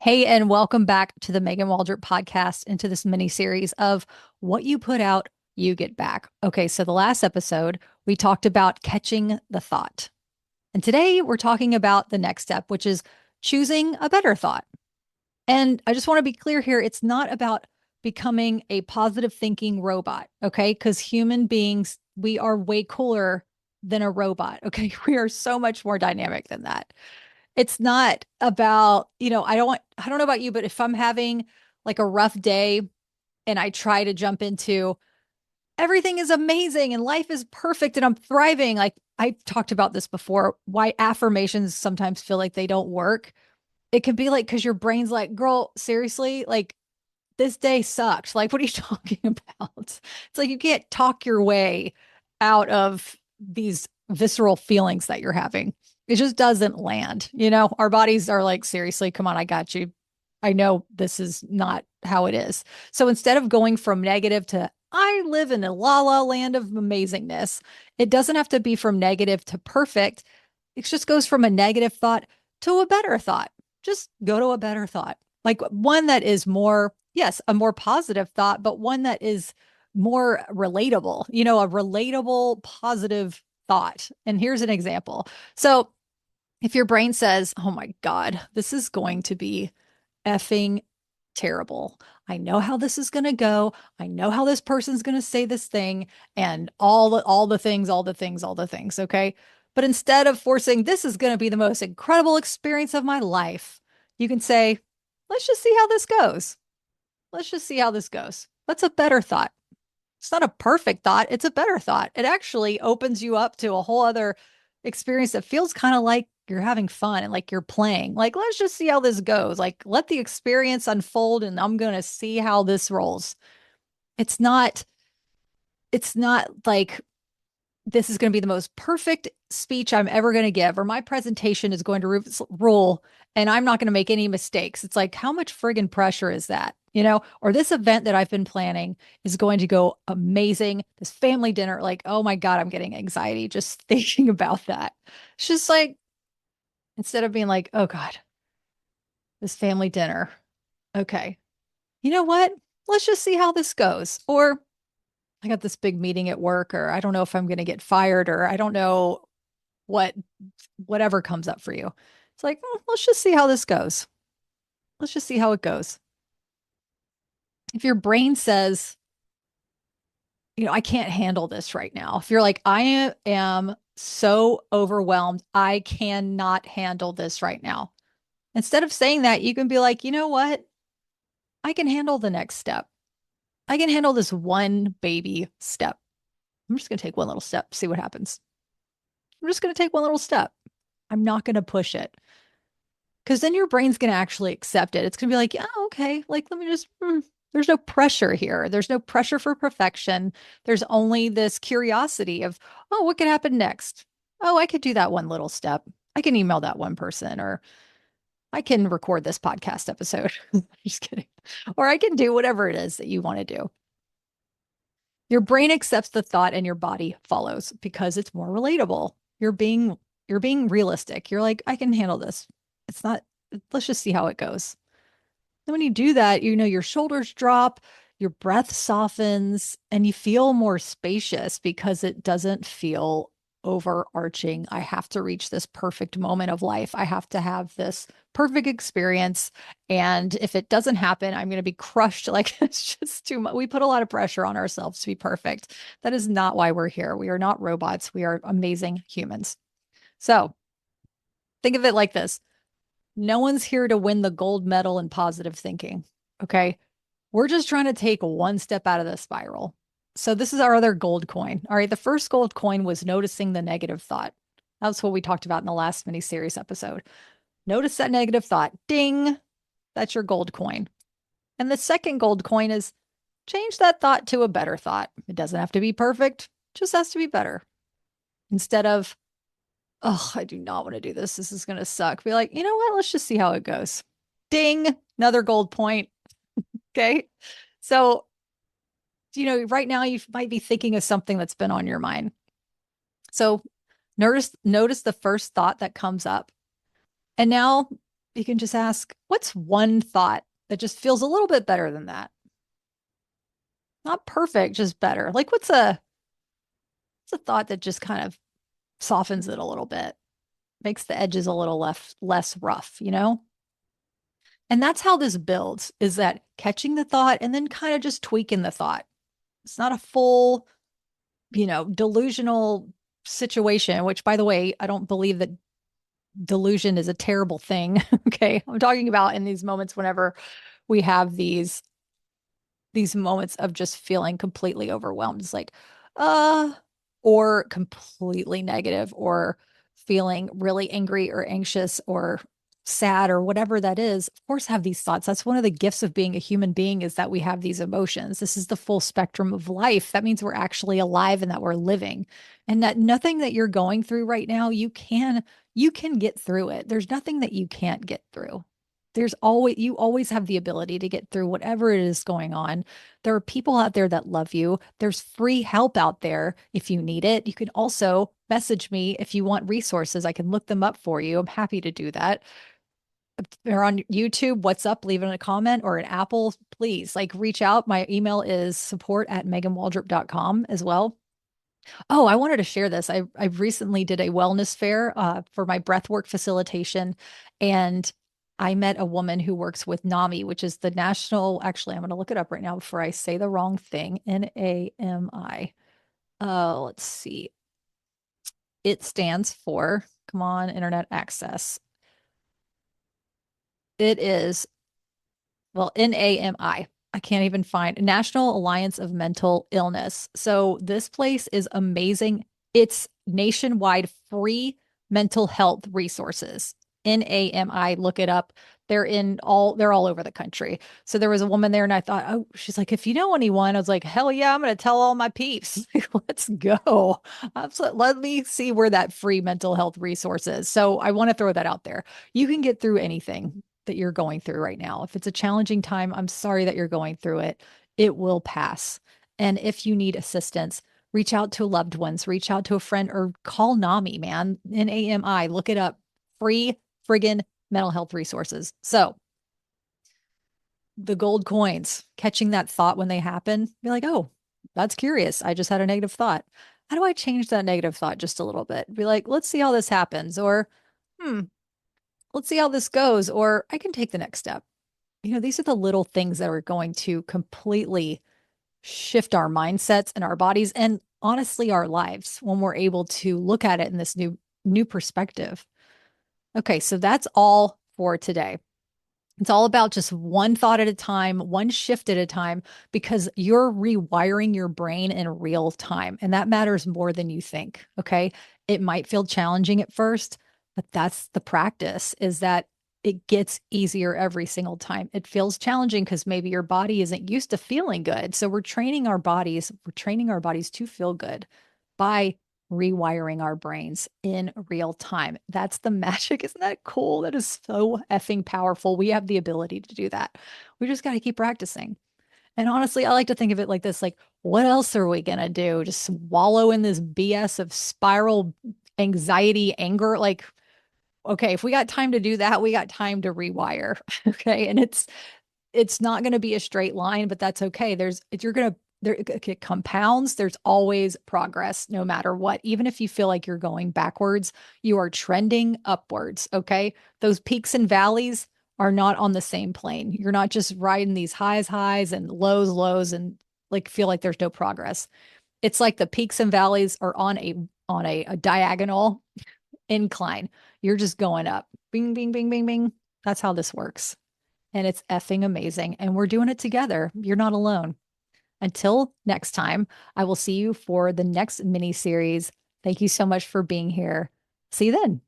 Hey, and welcome back to the Megan Waldrop podcast into this mini series of what you put out, you get back. Okay, so the last episode, we talked about catching the thought. And today we're talking about the next step, which is choosing a better thought. And I just want to be clear here it's not about becoming a positive thinking robot, okay? Because human beings, we are way cooler than a robot, okay? We are so much more dynamic than that. It's not about, I don't know about you, but if I'm having like a rough day and I try to jump into everything is amazing and life is perfect and I'm thriving, like I've talked about this before, why affirmations sometimes feel like they don't work. It could be like, because your brain's like, girl, seriously, like this day sucked. Like, what are you talking about? It's like you can't talk your way out of these visceral feelings that you're having. It just doesn't land. Our bodies are like, seriously, come on, I got you. I know this is not how it is. So instead of going from negative to, I live in a la la land of amazingness, it doesn't have to be from negative to perfect. It just goes from a negative thought to a better thought. Just go to a better thought, like one that is more, yes, a more positive thought, but one that is more relatable, a relatable positive thought. And here's an example. So if your brain says, oh my God, this is going to be effing terrible. I know how this is going to go. I know how this person's going to say this thing and all the things, all the things, all the things, okay? But instead of forcing this is going to be the most incredible experience of my life, you can say, let's just see how this goes. Let's just see how this goes. That's a better thought. It's not a perfect thought, it's a better thought. It actually opens you up to a whole other experience that feels kind of like you're having fun and like you're playing. Like, let's just see how this goes. Like, let the experience unfold and I'm going to see how this rolls. It's not it's not like this is going to be the most perfect speech I'm ever going to give, or my presentation is going to rule and I'm not going to make any mistakes. It's like, how much friggin' pressure is that? Or this event that I've been planning is going to go amazing. This family dinner, like, oh my God, I'm getting anxiety just thinking about that. It's just like, instead of being like, oh God, this family dinner. Okay. You know what? Let's just see how this goes. Or I got this big meeting at work, or I don't know if I'm going to get fired, or I don't know what whatever comes up for you. It's like, let's just see how this goes. Let's just see how it goes. If your brain says, I can't handle this right now. If you're like, I am so overwhelmed, I cannot handle this right now. Instead of saying that, you can be like, you know what? I can handle the next step. I can handle this one baby step. I'm just going to take one little step, see what happens. I'm just going to take one little step. I'm not going to push it. Because then your brain's going to actually accept it. It's going to be like, yeah, okay, like, let me just, there's no pressure here. There's no pressure for perfection. There's only this curiosity of, oh, what could happen next? Oh, I could do that one little step. I can email that one person, or I can record this podcast episode. Just kidding. Or I can do whatever it is that you want to do. Your brain accepts the thought and your body follows because it's more relatable. You're being realistic. You're like, I can handle this. It's not, let's just see how it goes. And when you do that, your shoulders drop, your breath softens, and you feel more spacious because it doesn't feel overarching. I have to reach this perfect moment of life. I have to have this perfect experience. And if it doesn't happen, I'm going to be crushed. Like, it's just too much. We put a lot of pressure on ourselves to be perfect. That is not why we're here. We are not robots. We are amazing humans. So think of it like this. No one's here to win the gold medal in positive thinking. Okay. We're just trying to take one step out of the spiral. So this is our other gold coin. All right. The first gold coin was noticing the negative thought. That's what we talked about in the last mini series episode. Notice that negative thought. Ding. That's your gold coin. And the second gold coin is change that thought to a better thought. It doesn't have to be perfect, it just has to be better. Instead of, oh, I do not want to do this. This is going to suck. Be like, you know what? Let's just see how it goes. Ding. Another gold point. Okay. So, right now you might be thinking of something that's been on your mind. So notice the first thought that comes up. And now You can just ask, what's one thought that just feels a little bit better than that? Not perfect, just better. Like what's a thought that just kind of softens it a little bit, makes the edges a little less rough, you know? And that's how this builds is that catching the thought and then kind of just tweaking the thought. It's not a full, delusional situation, which by the way, I don't believe that delusion is a terrible thing. Okay. I'm talking about in these moments whenever we have these moments of just feeling completely overwhelmed. It's like, uh, or completely negative, or feeling really angry or anxious or sad or whatever that is. Of course, have these thoughts. That's one of the gifts of being a human being is that we have these emotions. This is the full spectrum of life. That means we're actually alive and that we're living. And that nothing that you're going through right now, you can get through it. There's nothing that you can't get through. You always have the ability to get through whatever it is going on. There are people out there that love you. There's free help out there if you need it. You can also message me if you want resources. I can look them up for you. I'm happy to do that. If they're on YouTube, what's up? Leave it in a comment, or an Apple, please like reach out. My email is support@meganwaldrop.com as well. Oh, I wanted to share this. I recently did a wellness fair for my breathwork facilitation, and I met a woman who works with NAMI, which is the national. Actually, I'm going to look it up right now before I say the wrong thing. NAMI. Let's see. It stands for, come on, internet access. It is, well, NAMI. I can't even find National Alliance of Mental Illness. So this place is amazing. It's nationwide free mental health resources. NAMI, look it up. They're all over the country. So there was a woman there and I thought, oh, she's like, if you know anyone, I was like, hell yeah, I'm gonna tell all my peeps. Let's go. Let me see where that free mental health resource is. So I want to throw that out there. You can get through anything that you're going through right now. If it's a challenging time, I'm sorry that you're going through it. It will pass. And if you need assistance, reach out to loved ones, reach out to a friend, or call NAMI, man. NAMI, look it up. Free friggin' mental health resources. So the gold coins, catching that thought when they happen, be like, oh, that's curious. I just had a negative thought. How do I change that negative thought just a little bit? Be like, let's see how this happens. Or, hmm, let's see how this goes. Or I can take the next step. These are the little things that are going to completely shift our mindsets and our bodies and honestly our lives when we're able to look at it in this new perspective. Okay, so that's all for today. It's all about just one thought at a time, one shift at a time, because you're rewiring your brain in real time. And that matters more than you think. Okay. It might feel challenging at first, but that's the practice is that it gets easier every single time. It feels challenging because maybe your body isn't used to feeling good. So we're training our bodies to feel good by rewiring our brains in real time. That's the magic. Isn't that cool? That is so effing powerful. We have the ability to do that. We just got to keep practicing. And honestly, I like to think of it like this, like, what else are we going to do? Just wallow in this BS of spiral anxiety, anger. Like, okay, if we got time to do that, we got time to rewire. Okay. And it's not going to be a straight line, but that's okay. You're going to, there it compounds. There's always progress no matter what. Even if you feel like you're going backwards, you are trending upwards. Okay. Those peaks and valleys are not on the same plane. You're not just riding these highs and lows and like feel like there's no progress. It's like the peaks and valleys are on a diagonal incline. You're just going up. Bing, bing, bing, bing, bing. That's how this works and it's effing amazing. And we're doing it together. You're not alone. Until next time, I will see you for the next mini series. Thank you so much for being here. See you then.